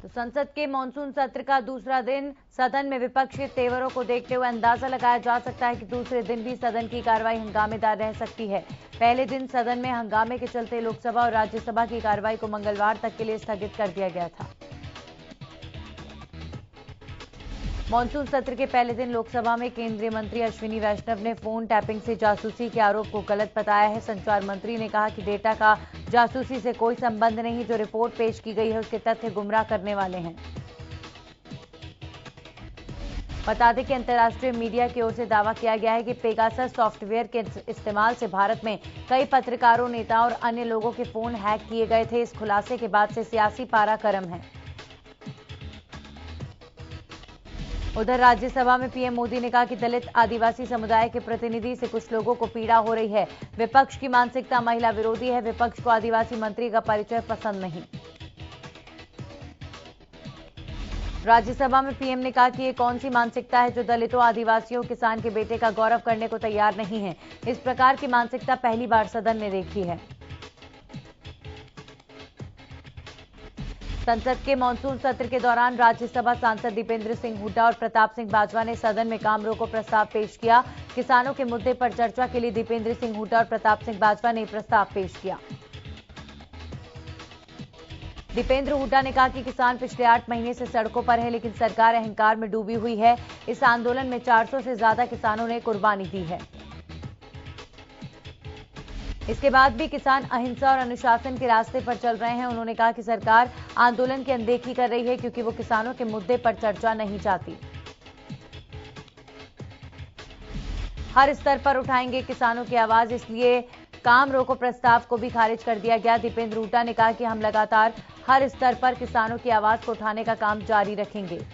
तो संसद के मानसून सत्र का दूसरा दिन सदन में विपक्ष के तेवरों को देखते हुए अंदाजा लगाया जा सकता है कि दूसरे दिन भी सदन की कार्रवाई हंगामेदार रह सकती है। पहले दिन सदन में हंगामे के चलते लोकसभा और राज्यसभा की कार्रवाई को मंगलवार तक के लिए स्थगित कर दिया गया था। मानसून सत्र के पहले दिन लोकसभा में केंद्रीय मंत्री अश्विनी वैष्णव ने फोन टैपिंग से जासूसी के आरोप को गलत बताया है। संचार मंत्री ने कहा कि डेटा का जासूसी से कोई संबंध नहीं, जो रिपोर्ट पेश की गई है उसके तथ्य गुमराह करने वाले हैं। बता दें कि अंतर्राष्ट्रीय मीडिया की ओर से दावा किया गया है कि पेगासस सॉफ्टवेयर के इस्तेमाल से भारत में कई पत्रकारों, नेताओं और अन्य लोगों के फोन हैक किए गए थे। इस खुलासे के बाद से सियासी पारा गर्म है। उधर राज्यसभा में पीएम मोदी ने कहा कि दलित आदिवासी समुदाय के प्रतिनिधि से कुछ लोगों को पीड़ा हो रही है। विपक्ष की मानसिकता महिला विरोधी है। विपक्ष को आदिवासी मंत्री का परिचय पसंद नहीं। राज्यसभा में पीएम ने कहा कि ये कौन सी मानसिकता है जो दलितों, आदिवासियों, किसान के बेटे का गौरव करने को तैयार नहीं है। इस प्रकार की मानसिकता पहली बार सदन ने देखी है। संसद के मानसून सत्र के दौरान राज्यसभा सांसद दीपेंद्र सिंह हुड्डा और प्रताप सिंह बाजवा ने सदन में काम रोको प्रस्ताव पेश किया। किसानों के मुद्दे पर चर्चा के लिए दीपेंद्र सिंह हुड्डा और प्रताप सिंह बाजवा ने प्रस्ताव पेश किया। दीपेंद्र हुड्डा ने कहा कि किसान पिछले 8 महीने से सड़कों पर है, लेकिन सरकार अहंकार में डूबी हुई है। इस आंदोलन में 400 से ज्यादा किसानों ने कुर्बानी दी है। इसके बाद भी किसान अहिंसा और अनुशासन के रास्ते पर चल रहे हैं। उन्होंने कहा कि सरकार आंदोलन की अनदेखी कर रही है क्योंकि वो किसानों के मुद्दे पर चर्चा नहीं चाहती। हर स्तर पर उठाएंगे किसानों की आवाज, इसलिए काम रोको प्रस्ताव को भी खारिज कर दिया गया। दीपेंद्र हुड्डा ने कहा कि हम लगातार हर स्तर पर किसानों की आवाज को उठाने का काम जारी रखेंगे।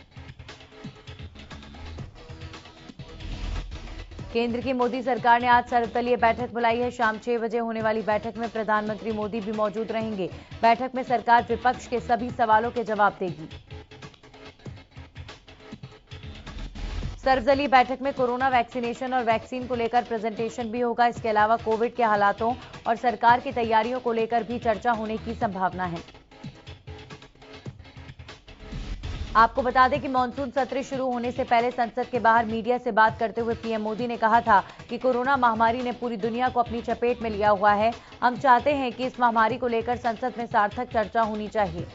केंद्र की मोदी सरकार ने आज सर्वदलीय बैठक बुलाई है। शाम 6 बजे होने वाली बैठक में प्रधानमंत्री मोदी भी मौजूद रहेंगे। बैठक में सरकार विपक्ष के सभी सवालों के जवाब देगी। सर्वदलीय बैठक में कोरोना वैक्सीनेशन और वैक्सीन को लेकर प्रेजेंटेशन भी होगा। इसके अलावा कोविड के हालातों और सरकार की तैयारियों को लेकर भी चर्चा होने की संभावना है। आपको बता दें कि मानसून सत्र शुरू होने से पहले संसद के बाहर मीडिया से बात करते हुए पीएम मोदी ने कहा था कि कोरोना महामारी ने पूरी दुनिया को अपनी चपेट में लिया हुआ है। हम चाहते हैं कि इस महामारी को लेकर संसद में सार्थक चर्चा होनी चाहिए।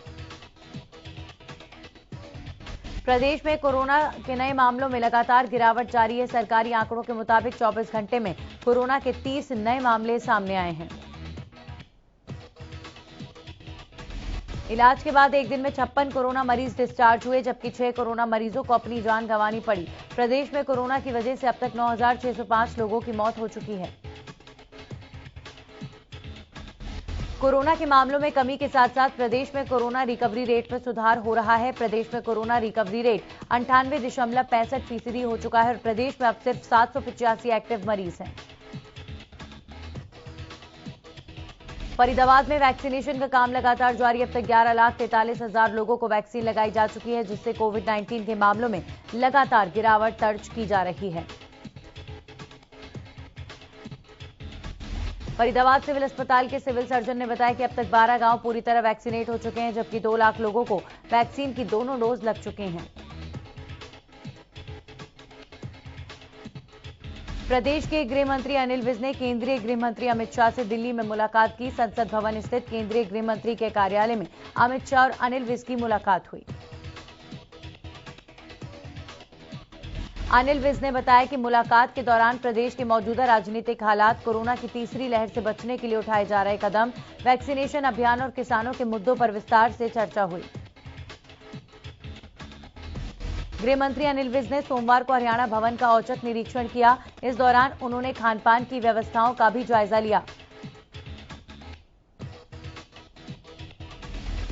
प्रदेश में कोरोना के नए मामलों में लगातार गिरावट जारी है। सरकारी आंकड़ों के मुताबिक 24 घंटे में कोरोना के 30 नए मामले सामने आए हैं। इलाज के बाद एक दिन में 56 कोरोना मरीज डिस्चार्ज हुए, जबकि 6 कोरोना मरीजों को अपनी जान गंवानी पड़ी। प्रदेश में कोरोना की वजह से अब तक 9,605 लोगों की मौत हो चुकी है। कोरोना के मामलों में कमी के साथ साथ प्रदेश में कोरोना रिकवरी रेट में सुधार हो रहा है। प्रदेश में कोरोना रिकवरी रेट 98.65% हो चुका है और प्रदेश में अब सिर्फ 785 एक्टिव मरीज हैं। फरीदाबाद में वैक्सीनेशन का काम लगातार जारी। अब तक 11,43,000 लोगों को वैक्सीन लगाई जा चुकी है, जिससे कोविड-19 के मामलों में लगातार गिरावट दर्ज की जा रही है। फरीदाबाद सिविल अस्पताल के सिविल सर्जन ने बताया कि अब तक 12 गांव पूरी तरह वैक्सीनेट हो चुके हैं, जबकि 2 लाख लोगों को वैक्सीन की दोनों डोज लग चुके हैं। प्रदेश के गृह मंत्री अनिल विज ने केंद्रीय गृह मंत्री अमित शाह से दिल्ली में मुलाकात की। संसद भवन स्थित केंद्रीय गृह मंत्री के कार्यालय में अमित शाह और अनिल विज की मुलाकात हुई। अनिल विज ने बताया कि मुलाकात के दौरान प्रदेश के मौजूदा राजनीतिक हालात, कोरोना की तीसरी लहर से बचने के लिए उठाए जा रहे कदम, वैक्सीनेशन अभियान और किसानों के मुद्दों पर विस्तार से चर्चा हुई। गृह मंत्री अनिल विज ने सोमवार को हरियाणा भवन का औचक निरीक्षण किया। इस दौरान उन्होंने खान पान की व्यवस्थाओं का भी जायजा लिया।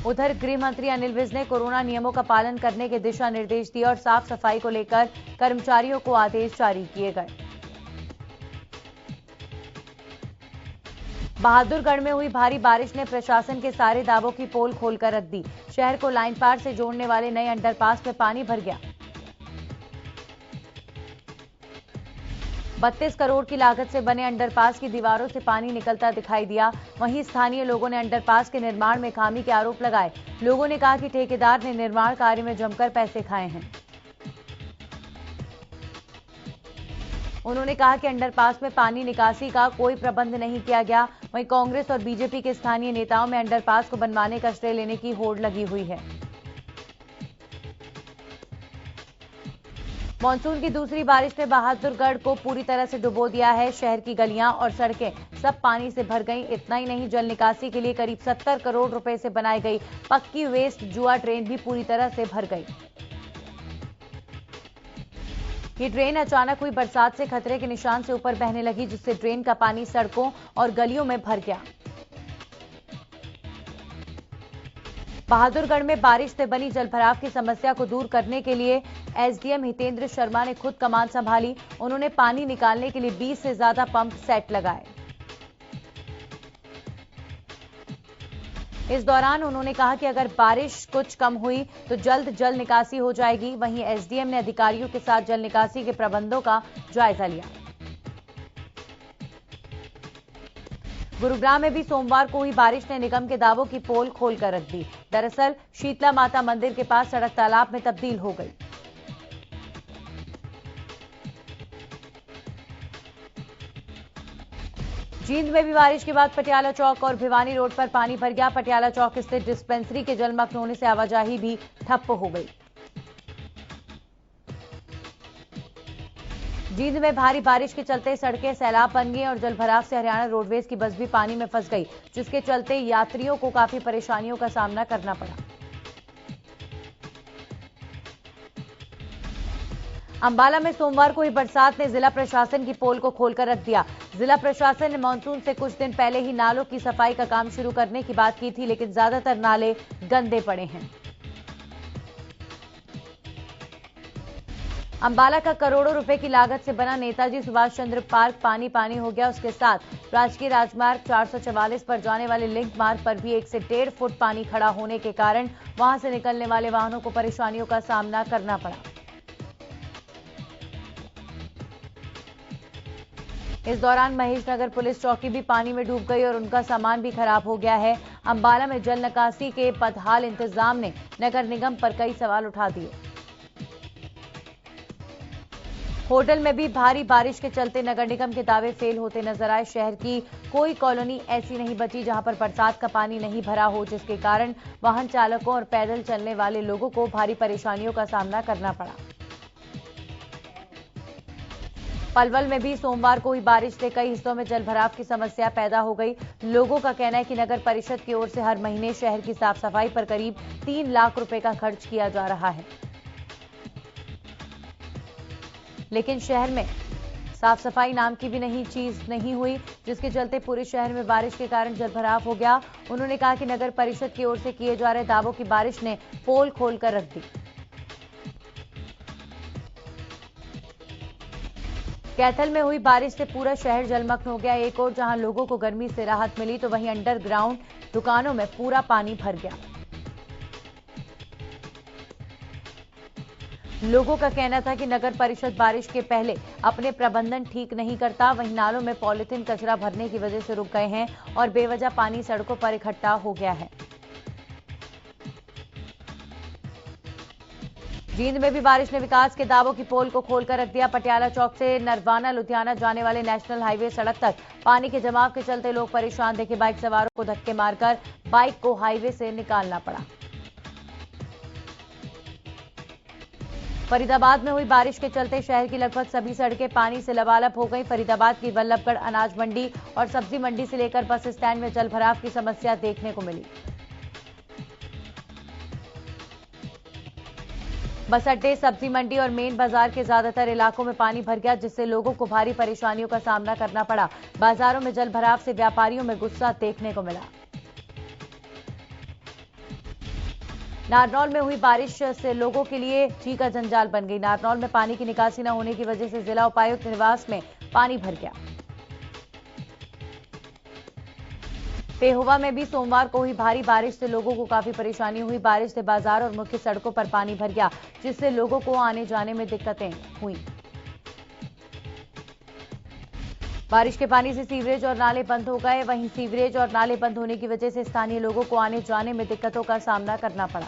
उधर गृह मंत्री अनिल विज ने कोरोना नियमों का पालन करने के दिशा निर्देश दिए और साफ सफाई को लेकर कर्मचारियों को आदेश जारी किए गए। बहादुरगढ़ में हुई भारी बारिश ने प्रशासन के सारे दावों की पोल खोलकर रख दी। शहर को लाइन पार से जोड़ने वाले नए अंडरपास में पानी भर गया। 32 करोड़ की लागत से बने अंडरपास की दीवारों से पानी निकलता दिखाई दिया। वहीं स्थानीय लोगों ने अंडरपास के निर्माण में खामी के आरोप लगाए। लोगों ने कहा कि ठेकेदार ने निर्माण कार्य में जमकर पैसे खाए हैं। उन्होंने कहा कि अंडरपास में पानी निकासी का कोई प्रबंध नहीं किया गया। वहीं कांग्रेस और बीजेपी के स्थानीय नेताओं में अंडरपास को बनवाने का श्रेय लेने की होड़ लगी हुई है। मानसून की दूसरी बारिश ने बहादुरगढ़ को पूरी तरह से डुबो दिया है। शहर की गलियां और सड़कें सब पानी से भर गईं। इतना ही नहीं, जल निकासी के लिए करीब 70 करोड़ रुपए से बनाई गई पक्की वेस्ट जुआ ड्रेन भी पूरी तरह से भर गई। ये ड्रेन अचानक हुई बरसात से खतरे के निशान से ऊपर बहने लगी, जिससे ड्रेन का पानी सड़कों और गलियों में भर गया। बहादुरगढ़ में बारिश से बनी जलभराव की समस्या को दूर करने के लिए एसडीएम हितेंद्र शर्मा ने खुद कमान संभाली। उन्होंने पानी निकालने के लिए 20 से ज्यादा पंप सेट लगाए। इस दौरान उन्होंने कहा कि अगर बारिश कुछ कम हुई तो जल्द जल निकासी हो जाएगी। वहीं एसडीएम ने अधिकारियों के साथ जल निकासी के प्रबंधों का जायजा लिया। गुरुग्राम में भी सोमवार को हुई बारिश ने निगम के दावों की पोल खोलकर रख दी। दरअसल शीतला माता मंदिर के पास सड़क तालाब में तब्दील हो गई। जींद में भी बारिश के बाद पटियाला चौक और भिवानी रोड पर पानी भर गया। पटियाला चौक स्थित डिस्पेंसरी के जलमग्न होने से आवाजाही भी ठप्प हो गई। जींद में भारी बारिश के चलते सड़कें सैलाब बन गई और जलभराव से हरियाणा रोडवेज की बस भी पानी में फंस गई, जिसके चलते यात्रियों को काफी परेशानियों का सामना करना पड़ा। अंबाला में सोमवार को हुई बरसात ने जिला प्रशासन की पोल को खोलकर रख दिया। जिला प्रशासन ने मानसून से कुछ दिन पहले ही नालों की सफाई का काम शुरू करने की बात की थी, लेकिन ज्यादातर नाले गंदे पड़े हैं। अंबाला का करोड़ों रुपए की लागत से बना नेताजी सुभाष चंद्र पार्क पानी पानी हो गया। उसके साथ राजकीय राजमार्ग 444 पर जाने वाले लिंक मार्ग पर भी 1 से 1.5 फुट पानी खड़ा होने के कारण वहां से निकलने वाले वाहनों को परेशानियों का सामना करना पड़ा। इस दौरान महेशनगर पुलिस चौकी भी पानी में डूब गई और उनका सामान भी खराब हो गया है। अंबाला में जल निकासी के बदहाल इंतजाम ने नगर निगम पर कई सवाल उठा दिए। होटल में भी भारी बारिश के चलते नगर निगम के दावे फेल होते नजर आए। शहर की कोई कॉलोनी ऐसी नहीं बची जहां पर बरसात का पानी नहीं भरा हो, जिसके कारण वाहन चालकों और पैदल चलने वाले लोगों को भारी परेशानियों का सामना करना पड़ा। पलवल में भी सोमवार को हुई बारिश से कई हिस्सों में जलभराव की समस्या पैदा हो गई। लोगों का कहना है कि नगर परिषद की ओर से हर महीने शहर की साफ सफाई पर करीब 3 लाख रुपए का खर्च किया जा रहा है, लेकिन शहर में साफ सफाई नाम की भी नहीं चीज नहीं हुई, जिसके चलते पूरे शहर में बारिश के कारण जलभराव हो गया। उन्होंने कहा कि नगर परिषद की ओर से किए जा रहे दावों की बारिश ने पोल खोलकर रख दी। कैथल में हुई बारिश से पूरा शहर जलमग्न हो गया। एक और जहां लोगों को गर्मी से राहत मिली, तो वहीं अंडरग्राउंड दुकानों में पूरा पानी भर गया। लोगों का कहना था कि नगर परिषद बारिश के पहले अपने प्रबंधन ठीक नहीं करता। वहीं नालों में पॉलिथीन कचरा भरने की वजह से रुक गए हैं और बेवजह पानी सड़कों पर इकट्ठा हो गया है। जींद में भी बारिश ने विकास के दावों की पोल को खोलकर रख दिया। पटियाला चौक से नरवाना लुधियाना जाने वाले नेशनल हाईवे सड़क तक पानी के जमाव के चलते लोग परेशान दिखे। बाइक सवारों को धक्के मारकर बाइक को हाईवे से निकालना पड़ा। फरीदाबाद में हुई बारिश के चलते शहर की लगभग सभी सड़कें पानी से लबालब हो गई। फरीदाबाद की वल्लभगढ़ अनाज मंडी और सब्जी मंडी से लेकर बस स्टैंड में जलभराव की समस्या देखने को मिली। बस अड्डे, सब्जी मंडी और मेन बाजार के ज्यादातर इलाकों में पानी भर गया, जिससे लोगों को भारी परेशानियों का सामना करना पड़ा। बाजारों में जलभराव से व्यापारियों में गुस्सा देखने को मिला। नारनौल में हुई बारिश से लोगों के लिए जी का जंजाल बन गई। नारनौल में पानी की निकासी न होने की वजह से जिला उपायुक्त निवास में पानी भर गया। पेहोवा में भी सोमवार को हुई भारी बारिश से लोगों को काफी परेशानी हुई। बारिश से बाजार और मुख्य सड़कों पर पानी भर गया, जिससे लोगों को आने जाने में दिक्कतें हुई। बारिश के पानी से सीवरेज और नाले बंद हो गए। वहीं सीवरेज और नाले बंद होने की वजह से स्थानीय लोगों को आने जाने में दिक्कतों का सामना करना पड़ा।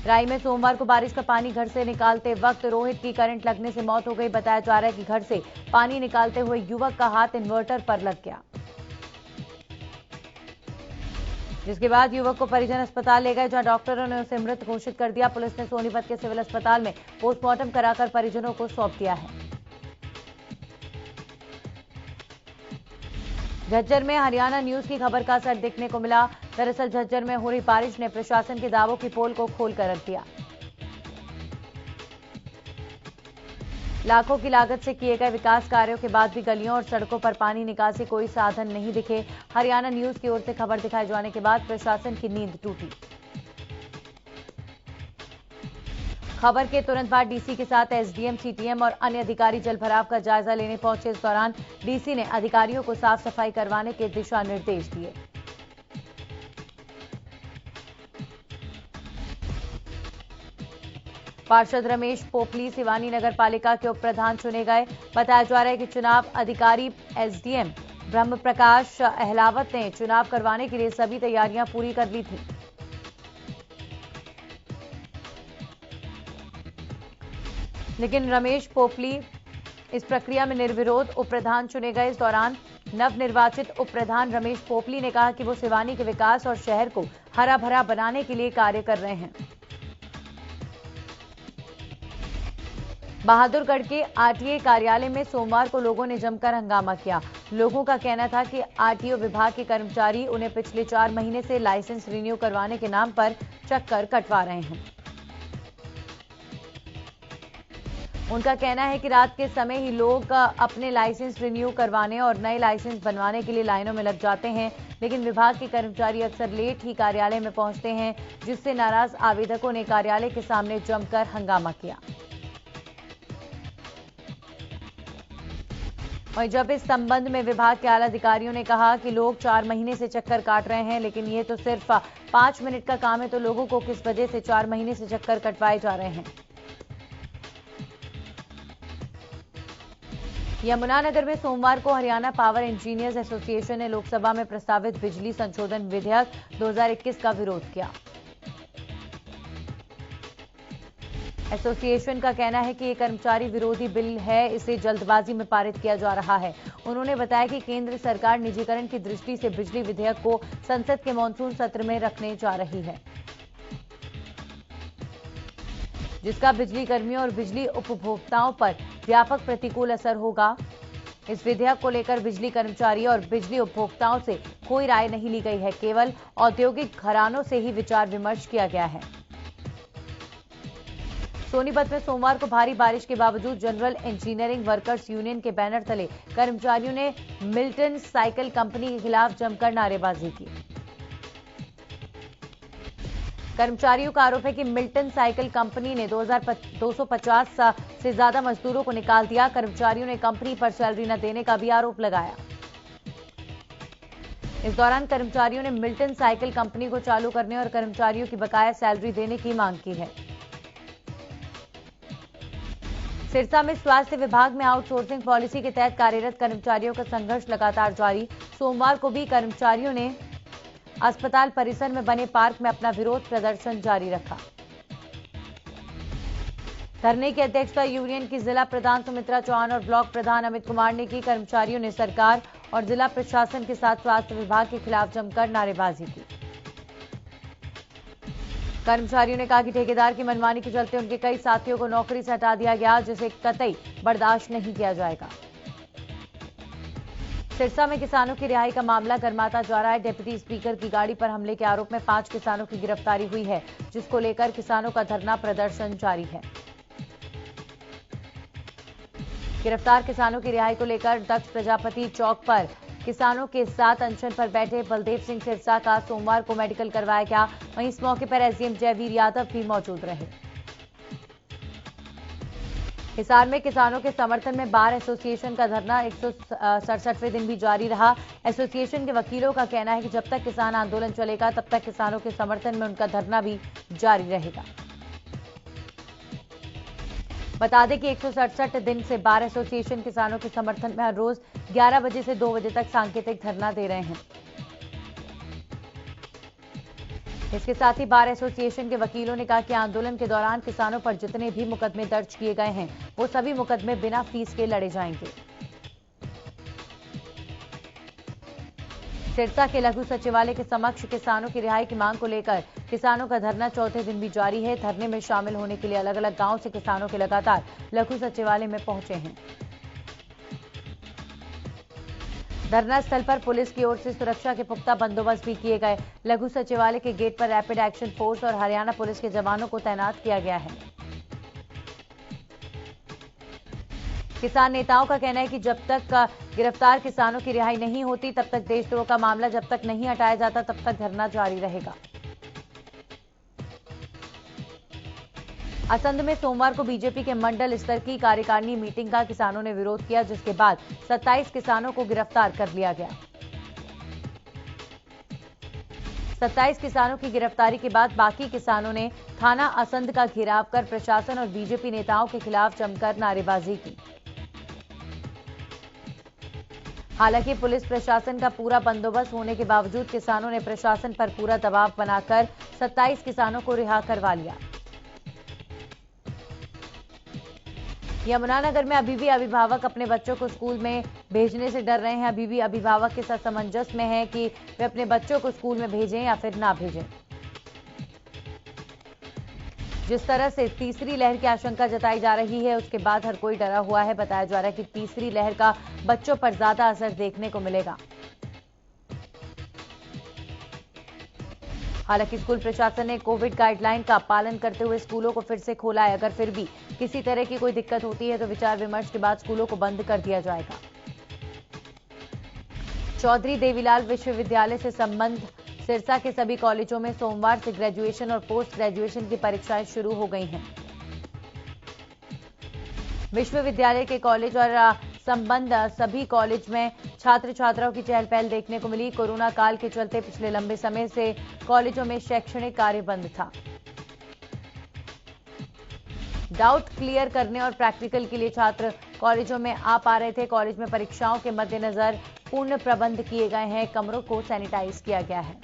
राई में सोमवार को बारिश का पानी घर से निकालते वक्त रोहित की करंट लगने से मौत हो गई। बताया जा रहा है कि घर से पानी निकालते हुए युवक का हाथ इन्वर्टर पर लग गया, जिसके बाद युवक को परिजन अस्पताल ले गए, जहां डॉक्टरों ने उसे मृत घोषित कर दिया। पुलिस ने सोनीपत के सिविल अस्पताल में पोस्टमार्टम कराकर परिजनों को सौंप दिया है। झज्जर में हरियाणा न्यूज की खबर का असर देखने को मिला। दरअसल झज्जर में हो रही बारिश ने प्रशासन के दावों की पोल को खोलकर रख दिया। लाखों की लागत से किए गए विकास कार्यों के बाद भी गलियों और सड़कों पर पानी निकासी कोई साधन नहीं दिखे। हरियाणा न्यूज की ओर से खबर दिखाए जाने के बाद प्रशासन की नींद टूटी। खबर के तुरंत बाद डीसी के साथ एसडीएम, सीटीएम और अन्य अधिकारी जलभराव का जायजा लेने पहुंचे। इस दौरान डीसी ने अधिकारियों को साफ सफाई करवाने के दिशा निर्देश दिए। पार्षद रमेश पोपली सिवानी नगर पालिका के उप प्रधान चुने गए। बताया जा रहा है कि चुनाव अधिकारी एसडीएम ब्रह्म प्रकाश अहलावत ने चुनाव करवाने के लिए सभी तैयारियां पूरी कर ली थी। लेकिन रमेश पोपली इस प्रक्रिया में निर्विरोध उप प्रधान चुने गए। इस दौरान नवनिर्वाचित उप प्रधान रमेश पोपली ने कहा कि वो सिवानी के विकास और शहर को हरा भरा बनाने के लिए कार्य कर रहे हैं। बहादुरगढ़ के आरटीए कार्यालय में सोमवार को लोगों ने जमकर हंगामा किया। लोगों का कहना था कि आरटीओ विभाग के कर्मचारी उन्हें पिछले 4 महीने से लाइसेंस रिन्यू करवाने के नाम पर चक्कर कटवा रहे हैं। उनका कहना है कि रात के समय ही लोग अपने लाइसेंस रिन्यू करवाने और नए लाइसेंस बनवाने के लिए लाइनों में लग जाते हैं, लेकिन विभाग के कर्मचारी अक्सर लेट ही कार्यालय में पहुंचते हैं, जिससे नाराज आवेदकों ने कार्यालय के सामने जमकर हंगामा किया। और जब इस संबंध में विभाग के आला अधिकारियों ने कहा कि लोग 4 महीने से चक्कर काट रहे हैं, लेकिन ये तो सिर्फ 5 मिनट का काम है, तो लोगों को किस वजह से 4 महीने से चक्कर कटवाए जा रहे हैं। यमुनानगर में सोमवार को हरियाणा पावर इंजीनियर्स एसोसिएशन ने लोकसभा में प्रस्तावित बिजली संशोधन विधेयक 2021 का विरोध किया। एसोसिएशन का कहना है कि ये कर्मचारी विरोधी बिल है, इसे जल्दबाजी में पारित किया जा रहा है। उन्होंने बताया कि केंद्र सरकार निजीकरण की दृष्टि से बिजली विधेयक को संसद के मॉनसून सत्र में रखने जा रही है, जिसका बिजली कर्मियों और बिजली उपभोक्ताओं पर व्यापक प्रतिकूल असर होगा। इस विधेयक को लेकर बिजली कर्मचारी और बिजली उपभोक्ताओं से कोई राय नहीं ली गई है, केवल औद्योगिक घरानों से ही विचार विमर्श किया गया है। सोनीपत में सोमवार को भारी बारिश के बावजूद जनरल इंजीनियरिंग वर्कर्स यूनियन के बैनर तले कर्मचारियों ने मिल्टन साइकिल कंपनी के खिलाफ जमकर नारेबाजी की। कर्मचारियों का आरोप है कि मिल्टन साइकिल कंपनी ने 250 से ज्यादा मजदूरों को निकाल दिया। कर्मचारियों ने कंपनी पर सैलरी न देने का भी आरोप लगाया। इस दौरान कर्मचारियों ने मिल्टन साइकिल कंपनी को चालू करने और कर्मचारियों की बकाया सैलरी देने की मांग की है। सिरसा में स्वास्थ्य विभाग में आउटसोर्सिंग पॉलिसी के तहत कार्यरत कर्मचारियों का संघर्ष लगातार जारी। सोमवार को भी कर्मचारियों ने अस्पताल परिसर में बने पार्क में अपना विरोध प्रदर्शन जारी रखा। धरने की अध्यक्षता यूनियन की जिला प्रधान सुमित्रा चौहान और ब्लॉक प्रधान अमित कुमार ने की। कर्मचारियों ने सरकार और जिला प्रशासन के साथ स्वास्थ्य विभाग के खिलाफ जमकर नारेबाजी की। कर्मचारियों ने कहा कि ठेकेदार की मनमानी के चलते उनके कई साथियों को नौकरी से हटा दिया गया, जिसे कतई बर्दाश्त नहीं किया जाएगा। सिरसा में किसानों की रिहाई का मामला गरमाता जा रहा है। डिप्टी स्पीकर की गाड़ी पर हमले के आरोप में 5 किसानों की गिरफ्तारी हुई है, जिसको लेकर किसानों का धरना प्रदर्शन जारी है। गिरफ्तार किसानों की रिहाई को लेकर दक्ष प्रजापति चौक पर किसानों के साथ अनशन पर बैठे बलदेव सिंह सिरसा का सोमवार को मेडिकल करवाया गया। वहीं इस मौके पर एसडीएम जयवीर यादव भी मौजूद रहे। हिसार में किसानों के समर्थन में बार एसोसिएशन का धरना 167वें दिन भी जारी रहा। एसोसिएशन के वकीलों का कहना है कि जब तक किसान आंदोलन चलेगा, तब तक किसानों के समर्थन में उनका धरना भी जारी रहेगा। बता दें कि 167 दिन से बार एसोसिएशन किसानों के समर्थन में हर रोज 11 बजे से 2 बजे तक सांकेतिक धरना दे रहे हैं। इसके साथ ही बार एसोसिएशन के वकीलों ने कहा कि आंदोलन के दौरान किसानों पर जितने भी मुकदमे दर्ज किए गए हैं वो सभी मुकदमे बिना फीस के लड़े जाएंगे। सिरसा के लघु सचिवालय के समक्ष किसानों की रिहाई की मांग को लेकर किसानों का धरना चौथे दिन भी जारी है। धरने में शामिल होने के लिए अलग अलग गांव से किसानों के लगातार लघु सचिवालय में पहुंचे हैं। धरना स्थल पर पुलिस की ओर से सुरक्षा के पुख्ता बंदोबस्त भी किए गए। लघु सचिवालय के गेट पर रैपिड एक्शन फोर्स और हरियाणा पुलिस के जवानों को तैनात किया गया है। किसान नेताओं का कहना है कि जब तक गिरफ्तार किसानों की रिहाई नहीं होती तब तक देशद्रोह का मामला जब तक नहीं हटाया जाता तब तक धरना जारी रहेगा। असंध में सोमवार को बीजेपी के मंडल स्तर की कार्यकारिणी मीटिंग का किसानों ने विरोध किया, जिसके बाद 27 किसानों को गिरफ्तार कर लिया गया। 27 किसानों की गिरफ्तारी के बाद बाकी किसानों ने थाना असंध का घेराव कर प्रशासन और बीजेपी नेताओं के खिलाफ जमकर नारेबाजी की। हालांकि पुलिस प्रशासन का पूरा बंदोबस्त होने के बावजूद किसानों ने प्रशासन पर पूरा दबाव बनाकर 27 किसानों को रिहा करवा लिया। यमुनानगर में अभी भी अभिभावक अपने बच्चों को स्कूल में भेजने से डर रहे हैं। अभी भी अभिभावक के साथ असमंजस में है कि वे अपने बच्चों को स्कूल में भेजें या फिर ना भेजें। जिस तरह से तीसरी लहर की आशंका जताई जा रही है उसके बाद हर कोई डरा हुआ है। बताया जा रहा है कि तीसरी लहर का बच्चों पर ज्यादा असर देखने को मिलेगा। हालांकि स्कूल प्रशासन ने कोविड गाइडलाइन का पालन करते हुए स्कूलों को फिर से खोला है। अगर फिर भी किसी तरह की कोई दिक्कत होती है तो विचार विमर्श के बाद स्कूलों को बंद कर दिया जाएगा। चौधरी देवीलाल विश्वविद्यालय से संबंध सिरसा के सभी कॉलेजों में सोमवार से ग्रेजुएशन और पोस्ट ग्रेजुएशन की परीक्षाएं शुरू हो गई हैं। विश्वविद्यालय के कॉलेज और संबंध सभी कॉलेज में छात्र छात्राओं की चहल पहल देखने को मिली। कोरोना काल के चलते पिछले लंबे समय से कॉलेजों में शैक्षणिक कार्य बंद था। डाउट क्लियर करने और प्रैक्टिकल के लिए छात्र कॉलेजों में आ पा रहे थे। कॉलेज में परीक्षाओं के मद्देनजर पूर्ण प्रबंध किए गए हैं। कमरों को सैनिटाइज किया गया है।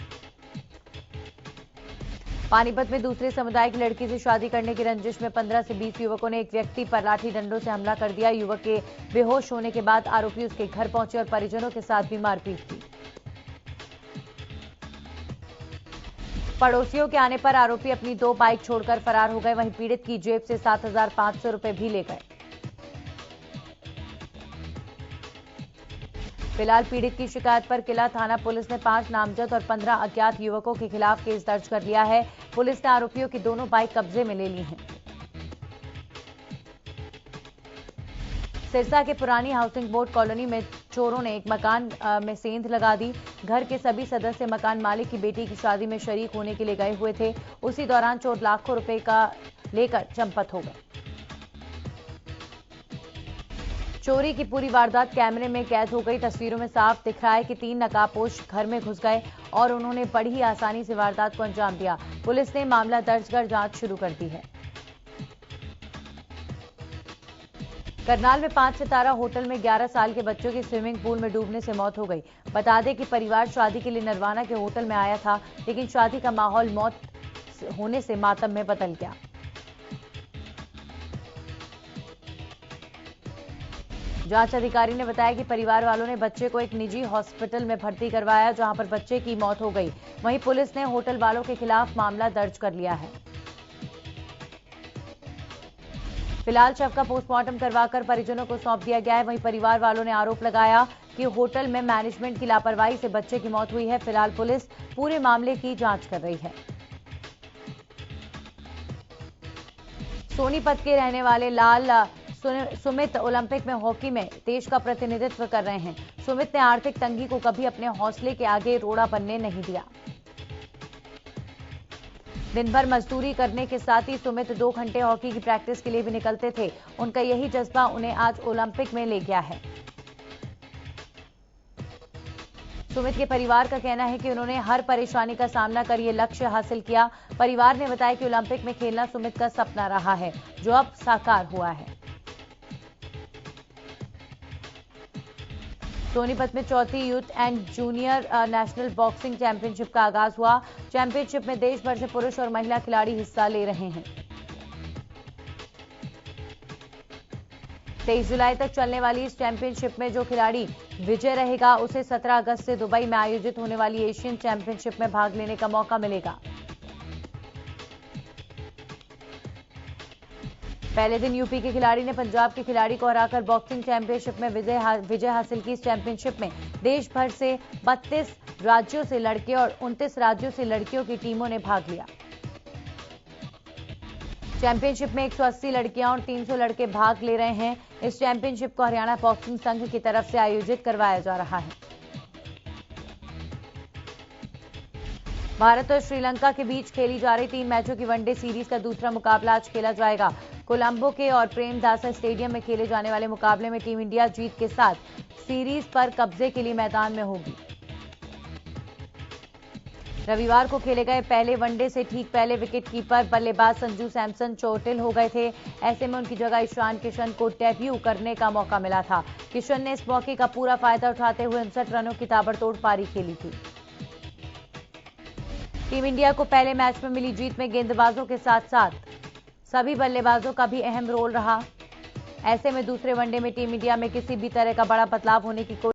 पानीपत में दूसरे समुदाय की लड़की से शादी करने की रंजिश में 15 से 20 युवकों ने एक व्यक्ति पर लाठी डंडों से हमला कर दिया। युवक के बेहोश होने के बाद आरोपी उसके घर पहुंचे और परिजनों के साथ भी मारपीट की। पड़ोसियों के आने पर आरोपी अपनी 2 बाइक छोड़कर फरार हो गए। वहीं पीड़ित की जेब से 7,500 रुपए भी ले गए। फिलहाल पीड़ित की शिकायत पर किला थाना पुलिस ने 5 नामजद और 15 अज्ञात युवकों के खिलाफ केस दर्ज कर लिया है। पुलिस ने आरोपियों की दोनों बाइक कब्जे में ले ली हैं। सिरसा के पुरानी हाउसिंग बोर्ड कॉलोनी में चोरों ने एक मकान में सेंध लगा दी। घर के सभी सदस्य मकान मालिक की बेटी की शादी में शरीक होने के लिए गए हुए थे। उसी दौरान चोर लाखों रुपए का लेकर चंपत हो गए। चोरी की पूरी वारदात कैमरे में कैद हो गई। तस्वीरों में साफ दिख रहा है कि 3 नकाबपोश घर में घुस गए और उन्होंने बड़ी ही आसानी से वारदात को अंजाम दिया। पुलिस ने मामला दर्ज कर जांच शुरू कर दी है। करनाल में 5 सितारा होटल में 11 साल के बच्चों की स्विमिंग पूल में डूबने से मौत हो गई। बता दें कि परिवार शादी के लिए नरवाना के होटल में आया था, लेकिन शादी का माहौल मौत होने से मातम में बदल गया। जांच अधिकारी ने बताया कि परिवार वालों ने बच्चे को एक निजी हॉस्पिटल में भर्ती करवाया, जहां पर बच्चे की मौत हो गई। वहीं पुलिस ने होटल वालों के खिलाफ मामला दर्ज कर लिया है। फिलहाल शव का पोस्टमार्टम करवाकर परिजनों को सौंप दिया गया है। वहीं परिवार वालों ने आरोप लगाया कि होटल में मैनेजमेंट की लापरवाही से बच्चे की मौत हुई है। फिलहाल पुलिस पूरे मामले की जांच कर रही है। सोनीपत के रहने वाले लाल सुमित ओलंपिक में हॉकी में देश का प्रतिनिधित्व कर रहे हैं। सुमित ने आर्थिक तंगी को कभी अपने हौसले के आगे रोड़ा बनने नहीं दिया। दिन भर मजदूरी करने के साथ ही सुमित 2 घंटे हॉकी की प्रैक्टिस के लिए भी निकलते थे। उनका यही जज्बा उन्हें आज ओलंपिक में ले गया है। सुमित के परिवार का कहना है कि उन्होंने हर परेशानी का सामना कर ये लक्ष्य हासिल किया। परिवार ने बताया कि ओलंपिक में खेलना सुमित का सपना रहा है, जो अब साकार हुआ है। सोनीपत में चौथी youth and junior national boxing championship का आगाज हुआ। चैंपियनशिप में देश भर से पुरुष और महिला खिलाड़ी हिस्सा ले रहे हैं। 23 जुलाई तक चलने वाली इस चैंपियनशिप में जो खिलाड़ी विजय रहेगा, उसे 17 अगस्त से दुबई में आयोजित होने वाली एशियन चैंपियनशिप में भाग लेने का मौका मिलेगा। पहले दिन यूपी के खिलाड़ी ने पंजाब के खिलाड़ी को हराकर बॉक्सिंग चैंपियनशिप में विजय हासिल की। इस चैंपियनशिप में देश भर से 32 राज्यों से लड़के और 29 राज्यों से लड़कियों की टीमों ने भाग लिया। चैंपियनशिप में 180 लड़कियां और 300 लड़के भाग ले रहे हैं। इस चैंपियनशिप को हरियाणा बॉक्सिंग संघ की तरफ से आयोजित करवाया जा रहा है। भारत और श्रीलंका के बीच खेली जा रही 3 मैचों की वनडे सीरीज का दूसरा मुकाबला आज खेला जाएगा। कोलंबो के और प्रेमदासा स्टेडियम में खेले जाने वाले मुकाबले में टीम इंडिया जीत के साथ सीरीज पर कब्जे के लिए मैदान में होगी। रविवार को खेले गए पहले वनडे से ठीक पहले विकेटकीपर बल्लेबाज संजू सैमसन चोटिल हो गए थे। ऐसे में उनकी जगह ईशान किशन को डेब्यू करने का मौका मिला था। किशन ने इस मौके का पूरा फायदा उठाते हुए 59 रनों की ताबड़तोड़ पारी खेली थी। टीम इंडिया को पहले मैच में मिली जीत में गेंदबाजों के साथ साथ सभी बल्लेबाजों का भी अहम रोल रहा। ऐसे में दूसरे वनडे में टीम इंडिया में किसी भी तरह का बड़ा बदलाव होने की कोई